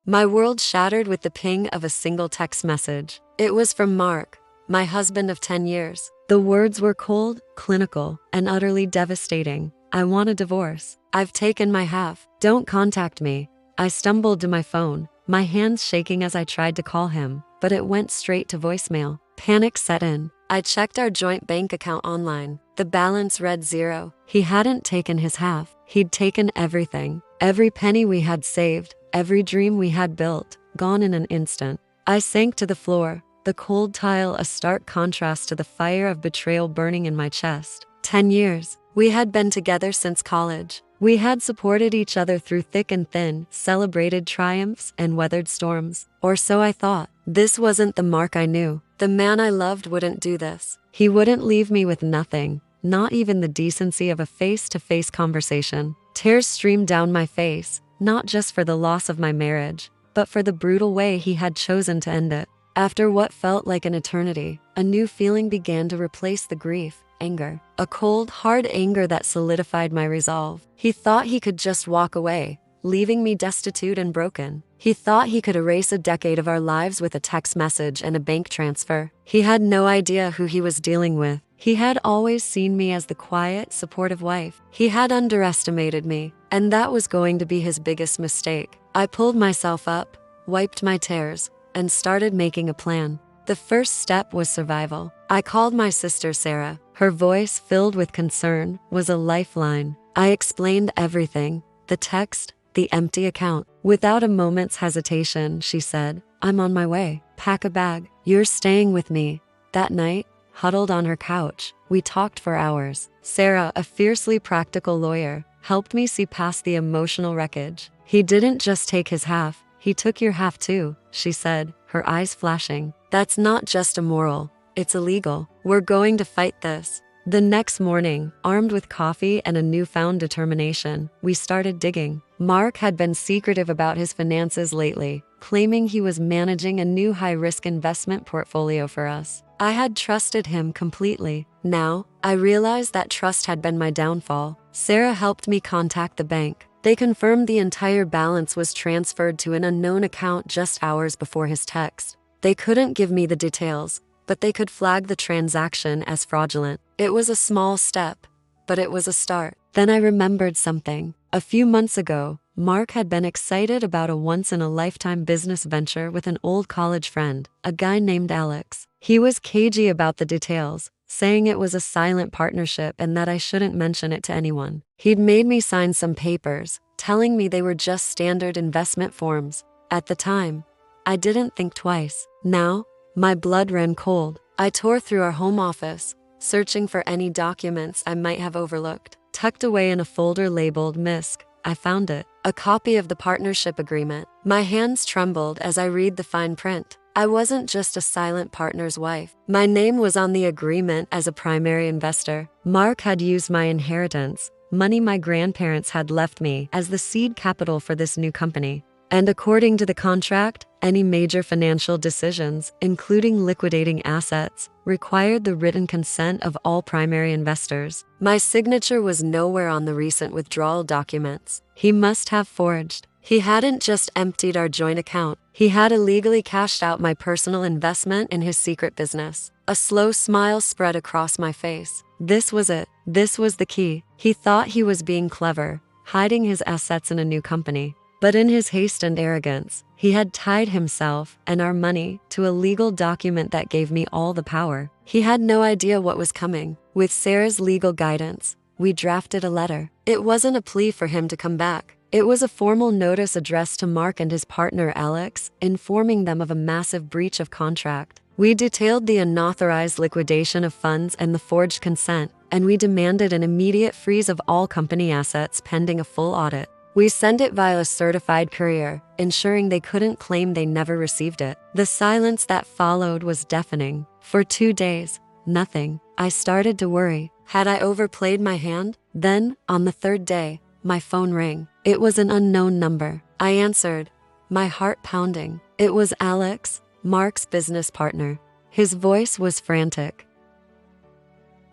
My world shattered with the ping of a single text message. It was from Mark, my husband of 10 years. The words were cold, clinical, and utterly devastating. I want a divorce. I've taken my half. Don't contact me. I stumbled to my phone, my hands shaking as I tried to call him, but it went straight to voicemail. Panic set in. I checked our joint bank account online. The balance read 0. He hadn't taken his half. He'd taken everything. Every penny we had saved, every dream we had built, gone in an instant. I sank to the floor, the cold tile a stark contrast to the fire of betrayal burning in my chest. 10 years. We had been together since college. We had supported each other through thick and thin, celebrated triumphs and weathered storms. Or so I thought. This wasn't the Mark I knew. The man I loved wouldn't do this. He wouldn't leave me with nothing, not even the decency of a face-to-face conversation. Tears streamed down my face, not just for the loss of my marriage, but for the brutal way he had chosen to end it. After what felt like an eternity, a new feeling began to replace the grief. Anger. A cold, hard anger that solidified my resolve. He thought he could just walk away, leaving me destitute and broken. He thought he could erase a decade of our lives with a text message and a bank transfer. He had no idea who he was dealing with. He had always seen me as the quiet, supportive wife. He had underestimated me, and that was going to be his biggest mistake. I pulled myself up, wiped my tears, and started making a plan. The first step was survival. I called my sister Sarah. Her voice, filled with concern, was a lifeline. I explained everything, the text, the empty account. Without a moment's hesitation, she said, "I'm on my way. Pack a bag. You're staying with me." That night, huddled on her couch, we talked for hours. Sarah, a fiercely practical lawyer, helped me see past the emotional wreckage. "He didn't just take his half, he took your half too," she said, her eyes flashing. "That's not just immoral, it's illegal. We're going to fight this." The next morning, armed with coffee and a newfound determination, we started digging. Mark had been secretive about his finances lately, claiming he was managing a new high-risk investment portfolio for us. I had trusted him completely. Now, I realized that trust had been my downfall. Sarah helped me contact the bank. They confirmed the entire balance was transferred to an unknown account just hours before his text. They couldn't give me the details, but they could flag the transaction as fraudulent. It was a small step, but it was a start. Then I remembered something. A few months ago, Mark had been excited about a once-in-a-lifetime business venture with an old college friend, a guy named Alex. He was cagey about the details, saying it was a silent partnership and that I shouldn't mention it to anyone. He'd made me sign some papers, telling me they were just standard investment forms. At the time, I didn't think twice. Now, my blood ran cold. I tore through our home office, searching for any documents I might have overlooked. Tucked away in a folder labeled MISC, I found it. A copy of the partnership agreement. My hands trembled as I read the fine print. I wasn't just a silent partner's wife. My name was on the agreement as a primary investor. Mark had used my inheritance, money my grandparents had left me, as the seed capital for this new company. And according to the contract, any major financial decisions, including liquidating assets, required the written consent of all primary investors. My signature was nowhere on the recent withdrawal documents. He must have forged. He hadn't just emptied our joint account. He had illegally cashed out my personal investment in his secret business. A slow smile spread across my face. This was it. This was the key. He thought he was being clever, hiding his assets in a new company. But in his haste and arrogance, he had tied himself and our money to a legal document that gave me all the power. He had no idea what was coming. With Sarah's legal guidance, we drafted a letter. It wasn't a plea for him to come back. It was a formal notice addressed to Mark and his partner Alex, informing them of a massive breach of contract. We detailed the unauthorized liquidation of funds and the forged consent, and we demanded an immediate freeze of all company assets pending a full audit. We sent it via a certified courier, ensuring they couldn't claim they never received it. The silence that followed was deafening. For 2 days, nothing. I started to worry. Had I overplayed my hand? Then, on the 3rd day, my phone rang. It was an unknown number. I answered, my heart pounding. It was Alex, Mark's business partner. His voice was frantic.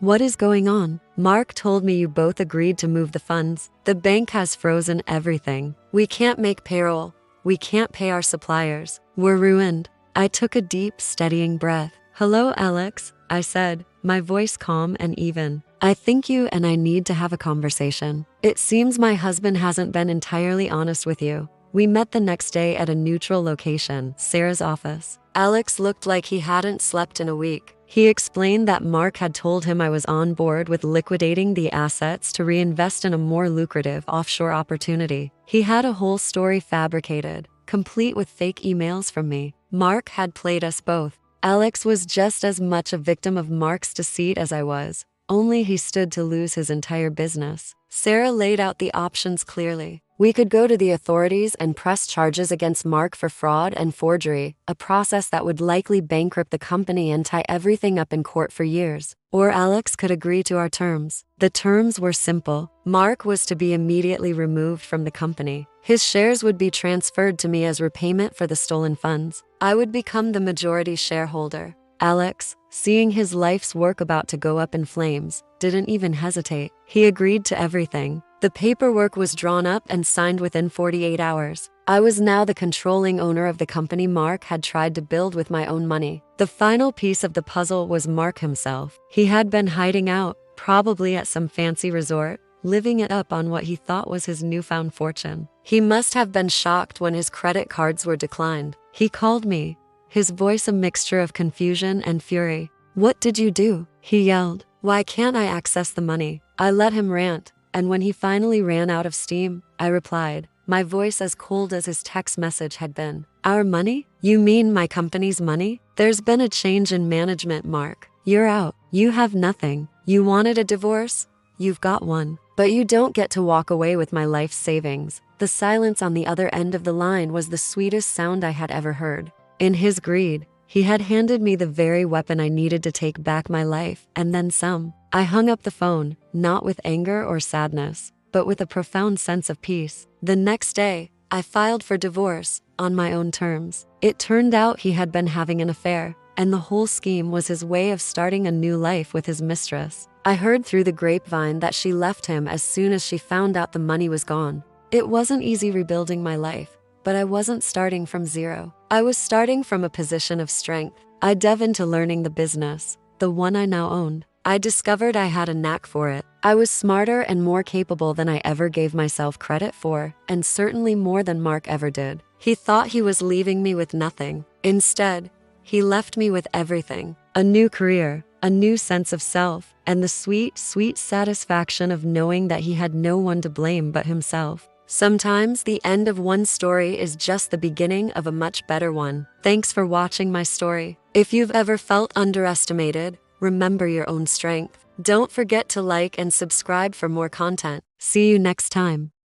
"What is going on? Mark told me you both agreed to move the funds. The bank has frozen everything. We can't make payroll. We can't pay our suppliers. We're ruined. I took a deep, steadying breath. Hello, Alex, I said, my voice calm and even. I think you and I need to have a conversation. It seems my husband hasn't been entirely honest with you. We met the next day at a neutral location, Sarah's office. Alex looked like he hadn't slept in a week. He explained that Mark had told him I was on board with liquidating the assets to reinvest in a more lucrative offshore opportunity. He had a whole story fabricated, complete with fake emails from me. Mark had played us both. Alex was just as much a victim of Mark's deceit as I was, only he stood to lose his entire business. Sarah laid out the options clearly. We could go to the authorities and press charges against Mark for fraud and forgery, a process that would likely bankrupt the company and tie everything up in court for years. Or Alex could agree to our terms. The terms were simple. Mark was to be immediately removed from the company. His shares would be transferred to me as repayment for the stolen funds. I would become the majority shareholder. Alex, seeing his life's work about to go up in flames, didn't even hesitate. He agreed to everything. The paperwork was drawn up and signed within 48 hours. I was now the controlling owner of the company Mark had tried to build with my own money. The final piece of the puzzle was Mark himself. He had been hiding out, probably at some fancy resort, living it up on what he thought was his newfound fortune. He must have been shocked when his credit cards were declined. He called me, his voice a mixture of confusion and fury. What did you do? He yelled. Why can't I access the money? I let him rant, and when he finally ran out of steam, I replied, my voice as cold as his text message had been. Our money? You mean my company's money? There's been a change in management, Mark. You're out. You have nothing. You wanted a divorce? You've got one. But you don't get to walk away with my life savings. The silence on the other end of the line was the sweetest sound I had ever heard. In his greed, he had handed me the very weapon I needed to take back my life, and then some. I hung up the phone, not with anger or sadness, but with a profound sense of peace. The next day, I filed for divorce, on my own terms. It turned out he had been having an affair, and the whole scheme was his way of starting a new life with his mistress. I heard through the grapevine that she left him as soon as she found out the money was gone. It wasn't easy rebuilding my life, but I wasn't starting from zero. I was starting from a position of strength. I dove into learning the business, the one I now owned. I discovered I had a knack for it. I was smarter and more capable than I ever gave myself credit for, and certainly more than Mark ever did. He thought he was leaving me with nothing. Instead, he left me with everything. A new career, a new sense of self, and the sweet, sweet satisfaction of knowing that he had no one to blame but himself. Sometimes the end of one story is just the beginning of a much better one. Thanks for watching my story. If you've ever felt underestimated, remember your own strength. Don't forget to like and subscribe for more content. See you next time.